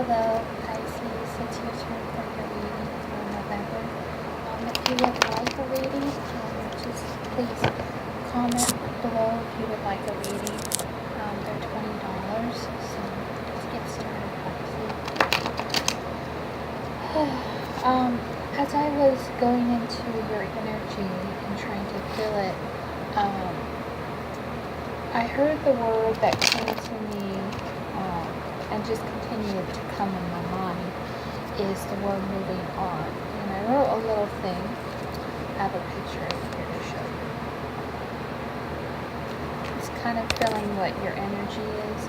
Hello, Pisces. It's your turn for your reading for November. If you would like a reading, just please comment below if you would like a reading. They're $20. So let's get started, Pisces. As I was going into your energy and trying to feel it, I heard the word that came to me and just continued to come in my mind is the word moving on. And I wrote a little thing. I have a picture here to show you. It's kind of feeling what your energy is.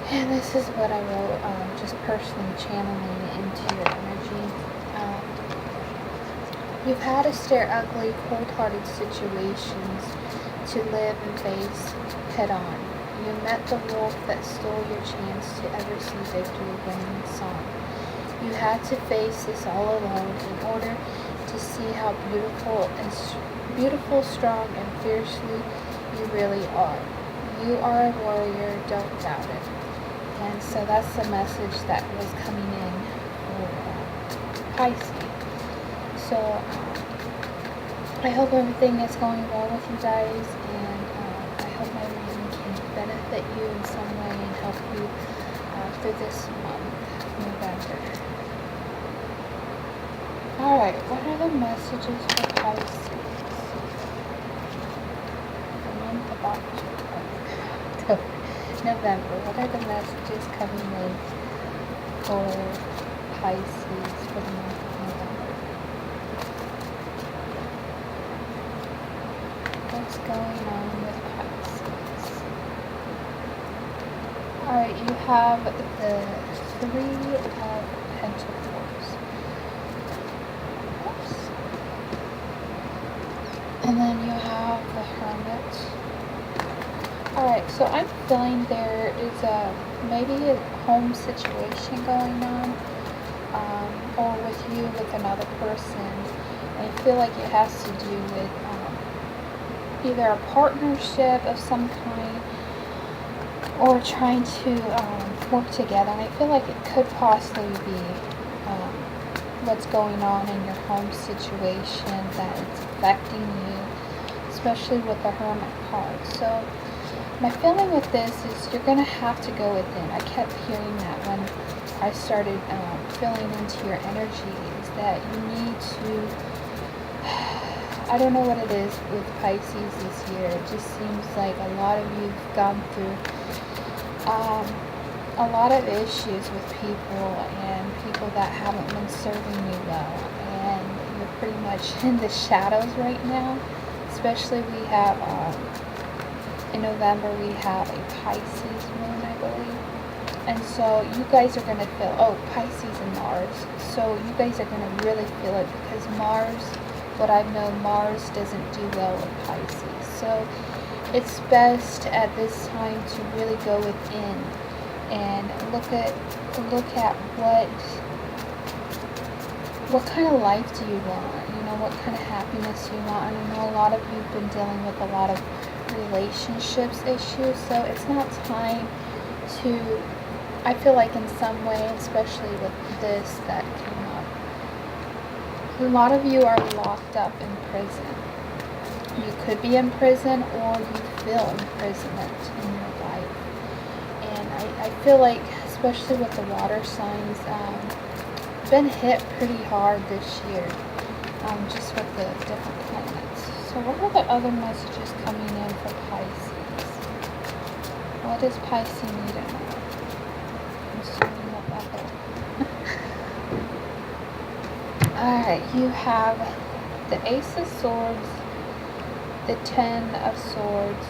And this is what I wrote, just personally channeling into your energy. You've had to stare ugly, cold-hearted situations to live and face head-on. You met the wolf that stole your chance to ever see victory winning song. You had to face this all alone in order to see how beautiful, strong, and fiercely you really are. You are a warrior, don't doubt it. And so that's the message that was coming in for Pisces. So I hope everything is going well with you guys, and I hope my reading can benefit you in some way and help you through this month, November. Alright, what are the messages for Pisces? The month of October. November. What are the messages coming in for Pisces for the month of November? What's going on with Pisces? Alright, you have the Three of Pentacles. Oops. And then you have the Hermit. Alright, so I'm feeling there is maybe a home situation going on, or with you with another person. I feel like it has to do with either a partnership of some kind or trying to work together. And I feel like it could possibly be what's going on in your home situation that it's affecting you, especially with the Hermit card. So my feeling with this is you're going to have to go within. I kept hearing that when I started feeling into your energy, is that you need to, I don't know what it is with Pisces this year. It just seems like a lot of you've gone through a lot of issues with people and people that haven't been serving you well. And you're pretty much in the shadows right now. Especially we have, in November, we have a Pisces moon, I believe. And so you guys are going to feel, Pisces and Mars. So you guys are going to really feel it because Mars, what I've known, Mars doesn't do well with Pisces. So it's best at this time to really go within and look at what kind of life do you want? You know, what kind of happiness you want. And I know a lot of you have been dealing with a lot of relationships issues, so it's not time to, I feel like in some way, especially with this that came up, a lot of you are locked up in prison. You could be in prison or you feel imprisonment in your life. And I feel like, especially with the water signs, been hit pretty hard this year, just with the different planets. So what are the other messages coming in for Pisces? What does Pisces need to know? I'm sorting up that whole. Alright, you have the Ace of Swords, the Ten of Swords,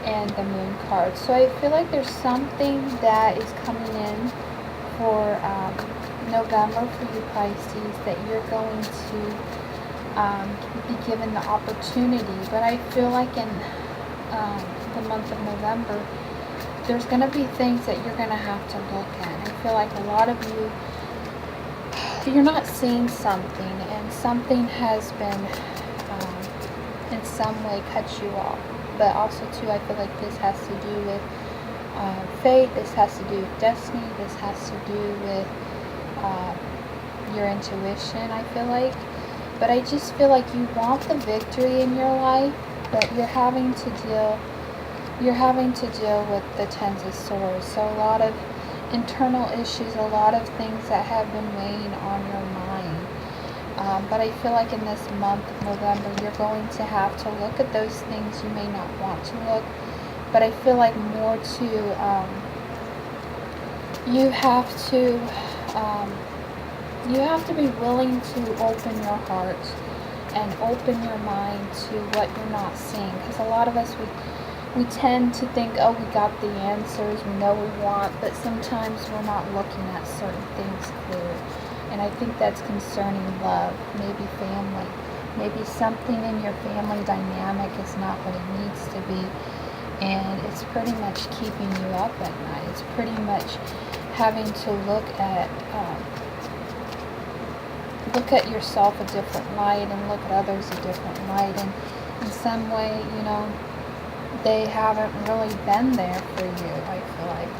and the Moon card. So I feel like there's something that is coming in for November for you Pisces that you're going to be given the opportunity. But I feel like in the month of November, there's going to be things that you're going to have to look at. I feel like a lot of you, you're not seeing something, and something has been in some way cut you off. But also too, I feel like this has to do with fate. This has to do with destiny. This has to do with uh, your intuition, I feel like. But I just feel like you want the victory in your life, but you're having to deal with the Tens of Swords. So a lot of internal issues, a lot of things that have been weighing on your mind. But I feel like in this month of November, you're going to have to look at those things you may not want to look. But I feel like more to, you have to, um, you have to be willing to open your heart and open your mind to what you're not seeing. Because a lot of us, we tend to think, oh, we got the answers, we know we want, but sometimes we're not looking at certain things clear. And I think that's concerning love, maybe family. Maybe something in your family dynamic is not what it needs to be. And it's pretty much keeping you up at night. It's pretty much having to look at yourself a different light and look at others a different light. And in some way, they haven't really been there for you, I feel like.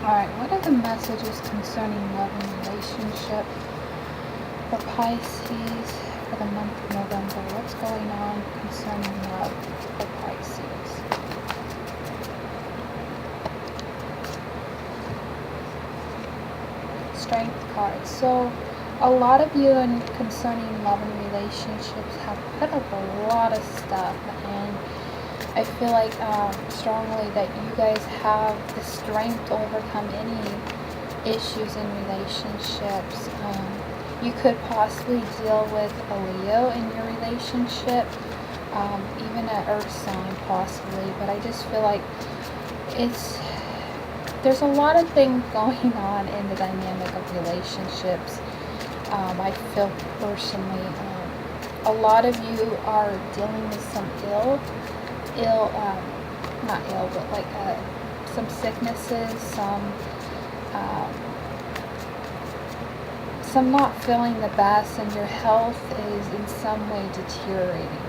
Alright, what are the messages concerning love and relationship for Pisces for the month of November? What's going on concerning love for Pisces? Strength card. So, a lot of you concerning love and relationships have put up a lot of stuff, and I feel like strongly that you guys have the strength to overcome any issues in relationships. You could possibly deal with a Leo in your relationship, even an Earth sign possibly, but I just feel like there's a lot of things going on in the dynamic of relationships. I feel personally, a lot of you are dealing with some not ill, but like some sicknesses, some not feeling the best, and your health is in some way deteriorating.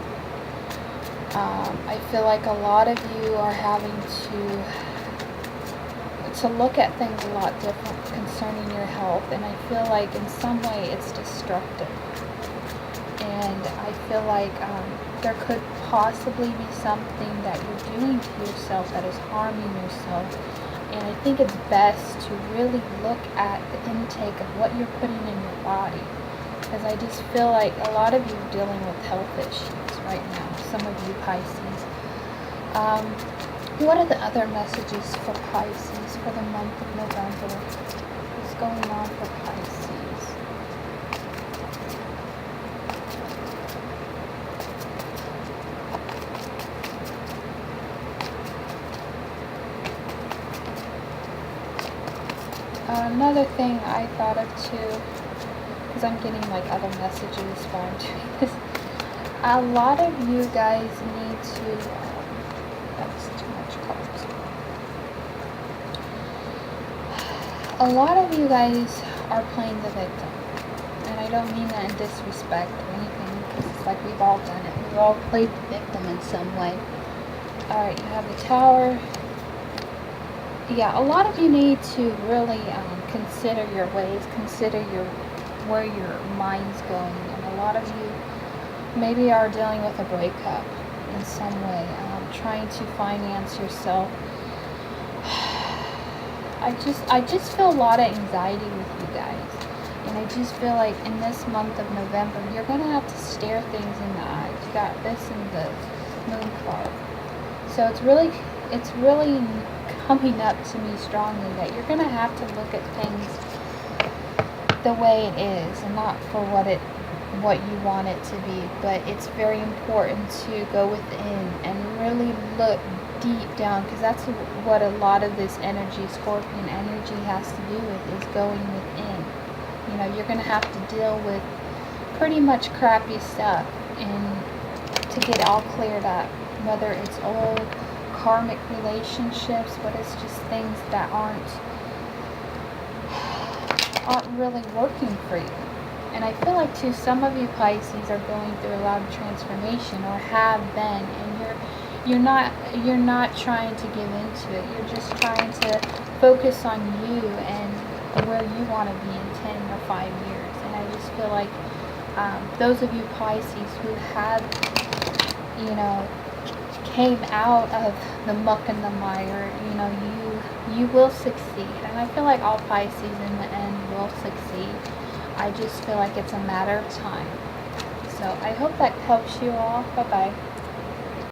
I feel like a lot of you are having to look at things a lot different concerning your health, and I feel like in some way it's destructive. And I feel like there could possibly be something that you're doing to yourself that is harming yourself. And I think it's best to really look at the intake of what you're putting in your body. Because I just feel like a lot of you are dealing with health issues right now. Some of you Pisces. What are the other messages for Pisces for the month of November? What's going on for Pisces? Another thing I thought of too, because I'm getting like other messages while I'm doing this, a lot of you guys need to, that's too much cards. A lot of you guys are playing the victim, and I don't mean that in disrespect or anything, because it's like we've all done it. We've all played the victim in some way. Alright, you have the Tower. Yeah, a lot of you need to really consider your ways, consider where your mind's going, and a lot of you maybe are dealing with a breakup in some way, trying to finance yourself. I just feel a lot of anxiety with you guys, and I just feel like in this month of November you're gonna have to stare things in the eyes. You got this and the Moon card, so it's really coming up to me strongly that you're going to have to look at things the way it is and not for what you want it to be. But it's very important to go within and really look deep down, because that's what a lot of this energy, Scorpion energy, has to do with, is going within. You're going to have to deal with pretty much crappy stuff and to get all cleared up, whether it's old karmic relationships, but it's just things that aren't really working for you. And I feel like too, some of you Pisces are going through a lot of transformation, or have been, and you're not trying to give into it. You're just trying to focus on you and where you want to be in 10 or 5 years. And I just feel like those of you Pisces who have, you know, came out of the muck and the mire, you know, you will succeed. And I feel like all Pisces in the end will succeed. I just feel like it's a matter of time. So I hope that helps you all. Bye-bye.